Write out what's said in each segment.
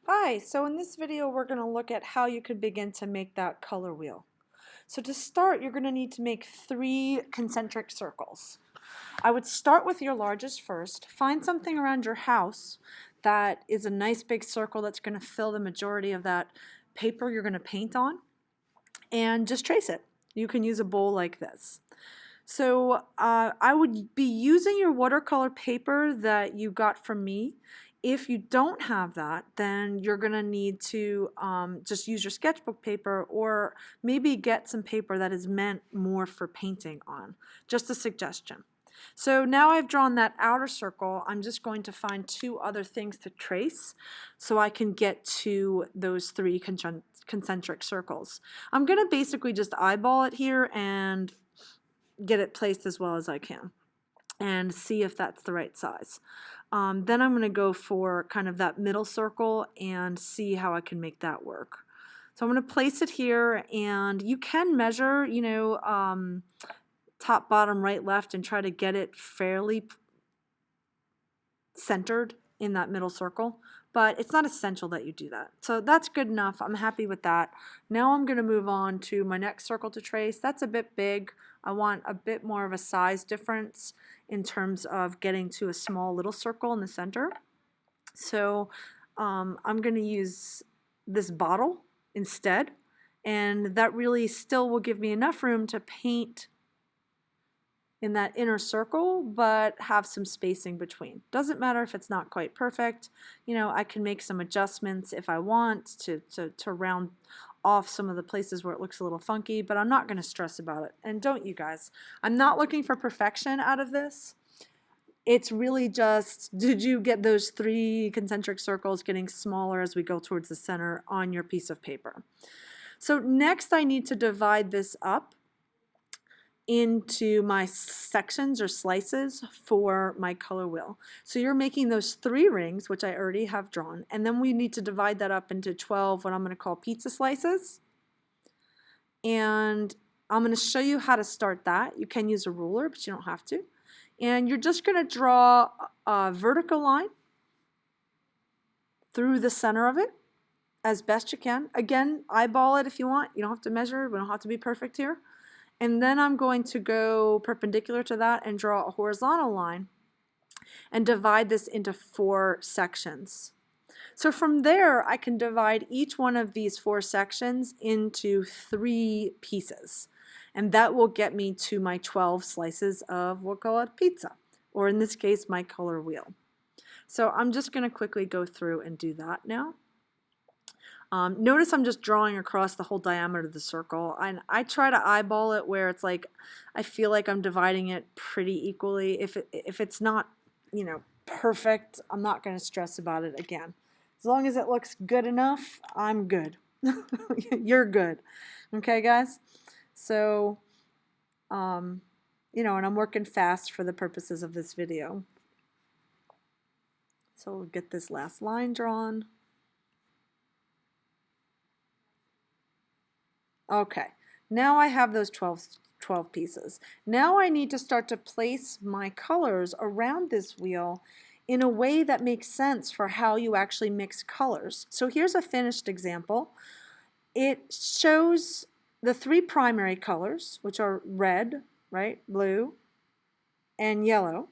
Hi, so in this video we're going to look at how you could begin to make that color wheel. So to start, you're going to need to make 3 concentric circles. I would start with your largest first. Find something around your house that is a nice big circle that's going to fill the majority of that paper you're going to paint on, and just trace it. You can use a bowl like this. So I would be using your watercolor paper that you got from me. If you don't have that, then you're going to need to just use your sketchbook paper, or maybe get some paper that is meant more for painting on. Just a suggestion. So now I've drawn that outer circle, I'm just going to find 2 other things to trace so I can get to those 3 concentric circles. I'm going to basically just eyeball it here and get it placed as well as I can and see if that's the right size. Then I'm going to go for kind of that middle circle and see how I can make that work. So I'm going to place it here, and you can measure, top, bottom, right, left, and try to get it fairly centered in that middle circle, but it's not essential that you do that. So that's good enough. I'm happy with that. Now I'm going to move on to my next circle to trace. That's a bit big. I want a bit more of a size difference in terms of getting to a small little circle in the center. So I'm going to use this bottle instead, and that really still will give me enough room to paint in that inner circle, but have some spacing between. Doesn't matter if it's not quite perfect. I can make some adjustments if I want to round off some of the places where it looks a little funky, but I'm not going to stress about it. And don't you guys. I'm not looking for perfection out of this. It's really just, did you get those 3 concentric circles getting smaller as we go towards the center on your piece of paper? So next I need to divide this up into my sections or slices for my color wheel. So you're making those 3 rings, which I already have drawn, and then we need to divide that up into 12 what I'm going to call pizza slices. And I'm going to show you how to start that. You can use a ruler, but you don't have to. And you're just going to draw a vertical line through the center of it as best you can. Again, eyeball it if you want. You don't have to measure. We don't have to be perfect here. And then I'm going to go perpendicular to that and draw a horizontal line and divide this into 4 sections. So from there, I can divide each one of these 4 sections into 3 pieces. And that will get me to my 12 slices of, we'll call it pizza, or in this case, my color wheel. So I'm just going to quickly go through and do that now. Notice I'm just drawing across the whole diameter of the circle, and I try to eyeball it where it's like I feel like I'm dividing it pretty equally. If it's not, perfect, I'm not going to stress about it again. As long as it looks good enough, I'm good. You're good. Okay, guys? So, and I'm working fast for the purposes of this video. So we'll get this last line drawn. Okay, now I have those 12 pieces. Now I need to start to place my colors around this wheel in a way that makes sense for how you actually mix colors. So here's a finished example. It shows the 3 primary colors, which are red, right, blue, and yellow.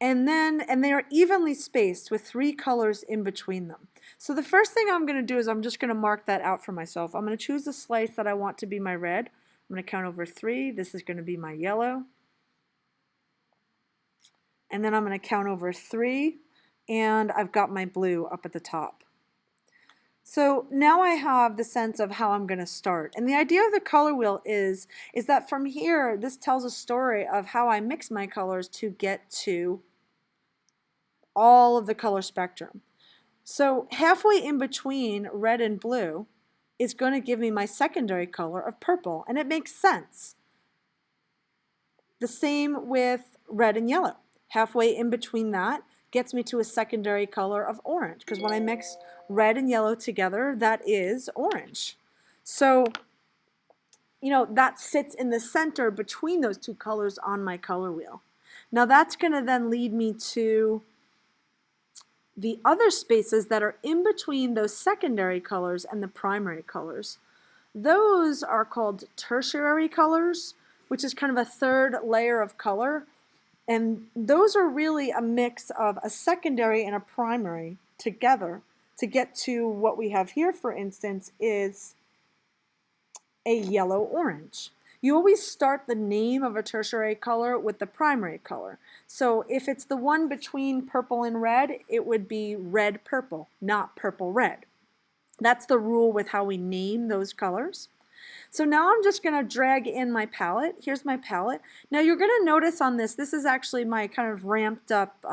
And they are evenly spaced with 3 colors in between them. So the first thing I'm going to do is I'm just going to mark that out for myself. I'm going to choose the slice that I want to be my red. I'm going to count over 3. This is going to be my yellow. And then I'm going to count over 3, and I've got my blue up at the top. So now I have the sense of how I'm going to start. And the idea of the color wheel is that from here, this tells a story of how I mix my colors to get to all of the color spectrum. So halfway in between red and blue is going to give me my secondary color of purple, and it makes sense. The same with red and yellow. Halfway in between that gets me to a secondary color of orange, because when I mix red and yellow together, that is orange. So, that sits in the center between those 2 colors on my color wheel. Now that's going to then lead me to the other spaces that are in between those secondary colors and the primary colors. Those are called tertiary colors, which is kind of a third layer of color. And those are really a mix of a secondary and a primary together to get to what we have here, for instance, is a yellow-orange. You always start the name of a tertiary color with the primary color. So if it's the one between purple and red, it would be red-purple, not purple-red. That's the rule with how we name those colors. So now I'm just going to drag in my palette. Here's my palette. Now you're going to notice on this is actually my kind of ramped up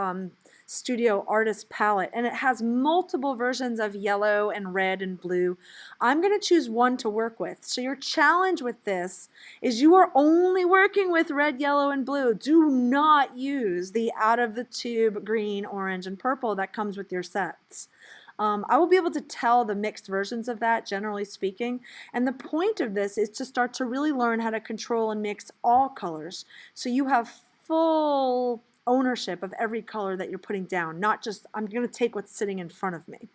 studio artist palette, and it has multiple versions of yellow and red and blue. I'm going to choose one to work with. So your challenge with this is you are only working with red, yellow, and blue. Do not use the out of the tube green, orange, and purple that comes with your sets. I will be able to tell the mixed versions of that, generally speaking, and the point of this is to start to really learn how to control and mix all colors so you have full ownership of every color that you're putting down, not just I'm going to take what's sitting in front of me.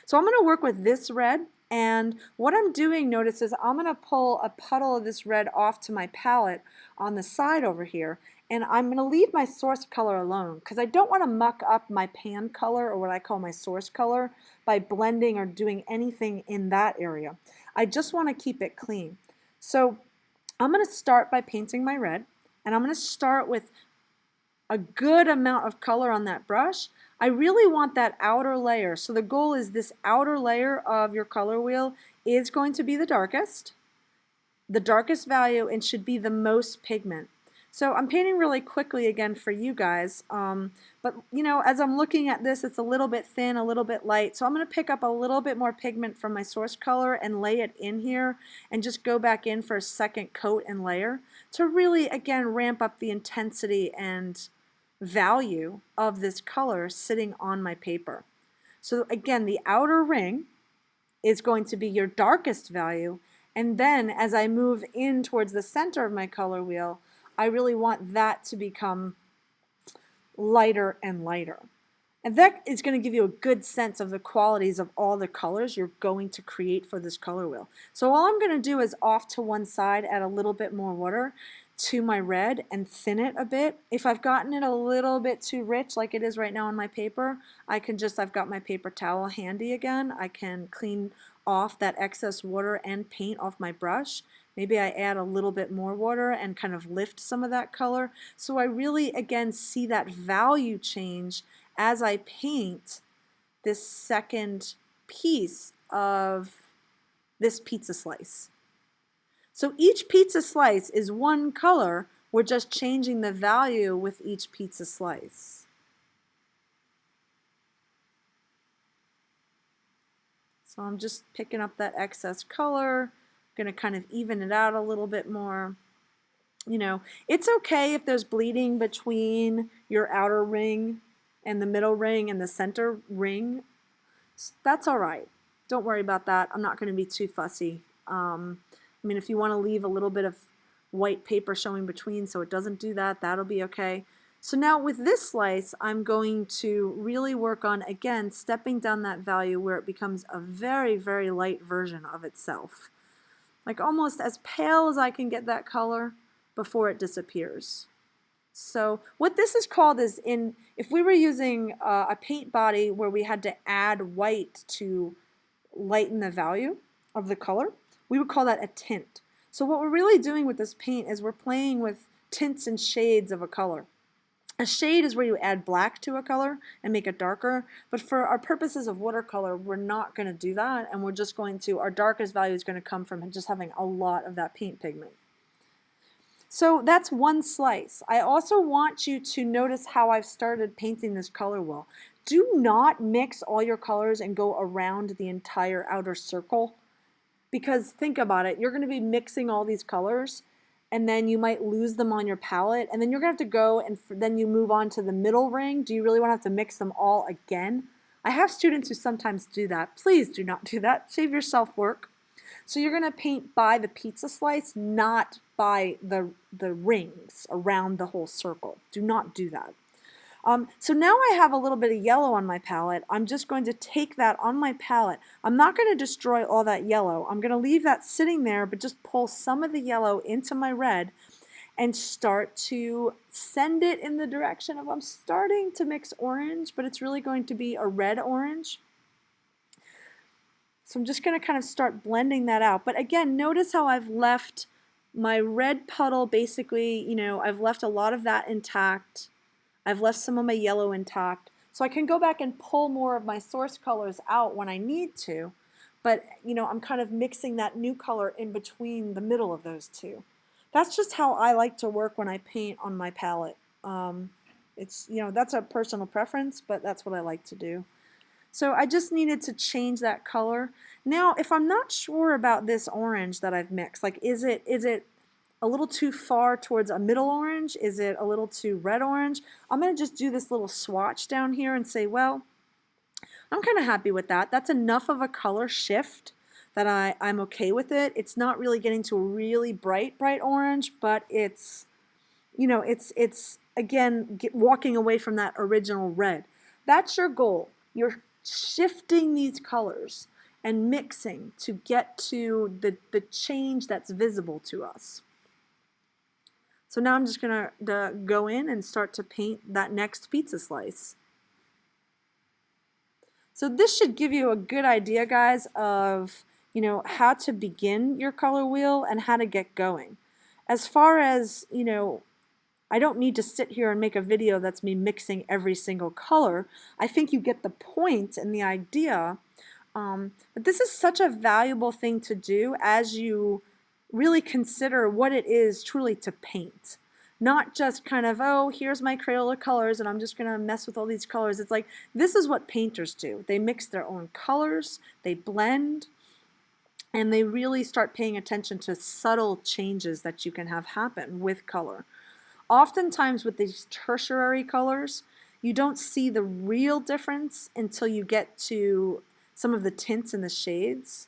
So I'm going to work with this red, and what I'm doing, notice, is I'm going to pull a puddle of this red off to my palette on the side over here, and I'm going to leave my source color alone because I don't want to muck up my pan color, or what I call my source color, by blending or doing anything in that area. I just want to keep it clean. So I'm going to start by painting my red, and I'm going to start with a good amount of color on that brush. I really want that outer layer. So the goal is this outer layer of your color wheel is going to be the darkest value, and should be the most pigment. So I'm painting really quickly again for you guys, but you know, as I'm looking at this, it's a little bit thin, a little bit light, so I'm going to pick up a little bit more pigment from my source color and lay it in here and just go back in for a second coat and layer to really, again, ramp up the intensity and value of this color sitting on my paper. So again, the outer ring is going to be your darkest value, and then as I move in towards the center of my color wheel, I really want that to become lighter and lighter. And that is going to give you a good sense of the qualities of all the colors you're going to create for this color wheel. So all I'm going to do is off to one side add a little bit more water to my red and thin it a bit. If I've gotten it a little bit too rich like it is right now on my paper, I've got my paper towel handy again. I can clean off that excess water and paint off my brush. Maybe I add a little bit more water and kind of lift some of that color. So I really, again, see that value change as I paint this second piece of this pizza slice. So each pizza slice is one color. We're just changing the value with each pizza slice. So I'm just picking up that excess color, going to kind of even it out a little bit more. You know, it's okay if there's bleeding between your outer ring and the middle ring and the center ring. That's all right. Don't worry about that. I'm not going to be too fussy. I mean, if you want to leave a little bit of white paper showing between so it doesn't do that, that'll be okay. So now with this slice, I'm going to really work on, again, stepping down that value where it becomes a very, very light version of itself. Like almost as pale as I can get that color before it disappears. So what this is called is, if we were using a paint body where we had to add white to lighten the value of the color, we would call that a tint. So what we're really doing with this paint is we're playing with tints and shades of a color. A shade is where you add black to a color and make it darker, but for our purposes of watercolor, we're not going to do that, and we're just going to, our darkest value is going to come from just having a lot of that paint pigment. So that's one slice. I also want you to notice how I've started painting this color wheel. Do not mix all your colors and go around the entire outer circle, because think about it, you're going to be mixing all these colors and then you might lose them on your palette, and then you're going to have to go and then you move on to the middle ring. Do you really want to have to mix them all again? I have students who sometimes do that. Please do not do that. Save yourself work. So you're going to paint by the pizza slice, not by the rings around the whole circle. Do not do that. So now I have a little bit of yellow on my palette. I'm just going to take that on my palette. I'm not going to destroy all that yellow. I'm going to leave that sitting there, but just pull some of the yellow into my red and start to send it in the direction of I'm starting to mix orange, but it's really going to be a red orange. So I'm just going to kind of start blending that out. But again, notice how I've left my red puddle basically, I've left a lot of that intact. I've left some of my yellow intact. So I can go back and pull more of my source colors out when I need to. But, I'm kind of mixing that new color in between the middle of those two. That's just how I like to work when I paint on my palette. That's a personal preference, but that's what I like to do. So I just needed to change that color. Now, if I'm not sure about this orange that I've mixed, like is it a little too far towards a middle orange? Is it a little too red orange? I'm going to just do this little swatch down here and say, well, I'm kind of happy with that. That's enough of a color shift that I'm okay with it. It's not really getting to a really bright orange, but it's, it's again, walking away from that original red. That's your goal. You're shifting these colors and mixing to get to the change that's visible to us. So now I'm just going to go in and start to paint that next pizza slice. So this should give you a good idea, guys, of how to begin your color wheel and how to get going. As far as, I don't need to sit here and make a video that's me mixing every single color. I think you get the point and the idea. But this is such a valuable thing to do as you really consider what it is truly to paint. Not just kind of, oh, here's my Crayola colors and I'm just going to mess with all these colors. It's like, this is what painters do. They mix their own colors, they blend, and they really start paying attention to subtle changes that you can have happen with color. Oftentimes with these tertiary colors, you don't see the real difference until you get to some of the tints and the shades.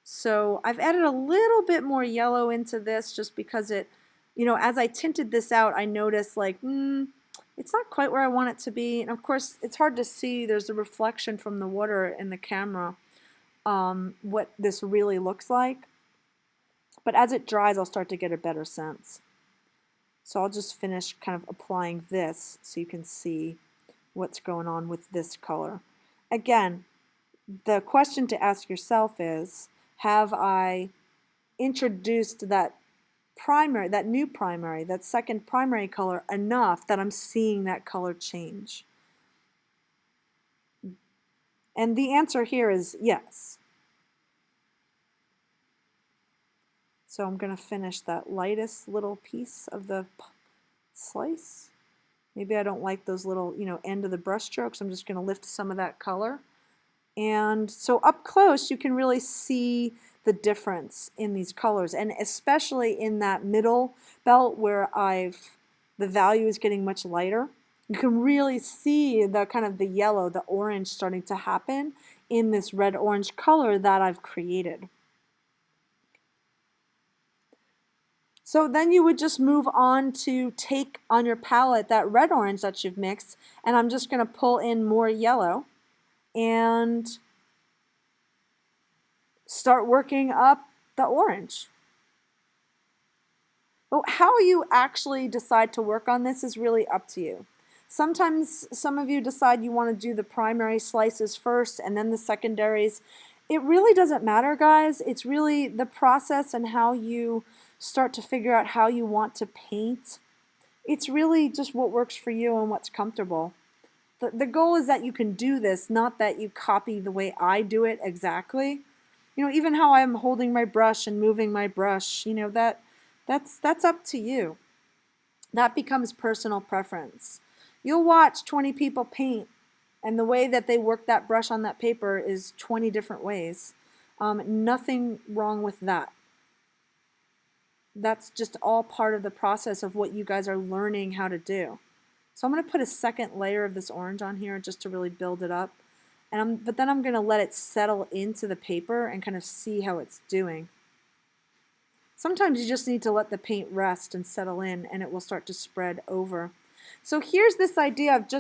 So I've added a little bit more yellow into this just because it, as I tinted this out, I noticed like, it's not quite where I want it to be. And of course, it's hard to see. There's a reflection from the water in the camera, what this really looks like. But as it dries, I'll start to get a better sense. So I'll just finish kind of applying this so you can see what's going on with this color. Again, the question to ask yourself is, have I introduced that primary, that new primary, that second primary color enough that I'm seeing that color change? And the answer here is yes. So I'm going to finish that lightest little piece of the slice. Maybe I don't like those little, end of the brush strokes. I'm just going to lift some of that color. And so up close, you can really see the difference in these colors, and especially in that middle belt where the value is getting much lighter. You can really see the kind of the yellow, the orange starting to happen in this red-orange color that I've created. So then you would just move on to take on your palette that red-orange that you've mixed, and I'm just going to pull in more yellow and start working up the orange. But how you actually decide to work on this is really up to you. Sometimes some of you decide you want to do the primary slices first and then the secondaries. It really doesn't matter, guys. It's really the process and how you start to figure out how you want to paint. It's really just what works for you and what's comfortable. The goal is that you can do this, not that you copy the way I do it exactly. Even how I'm holding my brush and moving my brush, that's up to you. That becomes personal preference. You'll watch 20 people paint, and the way that they work that brush on that paper is 20 different ways. Nothing wrong with that. That's just all part of the process of what you guys are learning how to do. So I'm going to put a second layer of this orange on here just to really build it up. But then I'm going to let it settle into the paper and kind of see how it's doing. Sometimes you just need to let the paint rest and settle in, and it will start to spread over. So here's this idea of just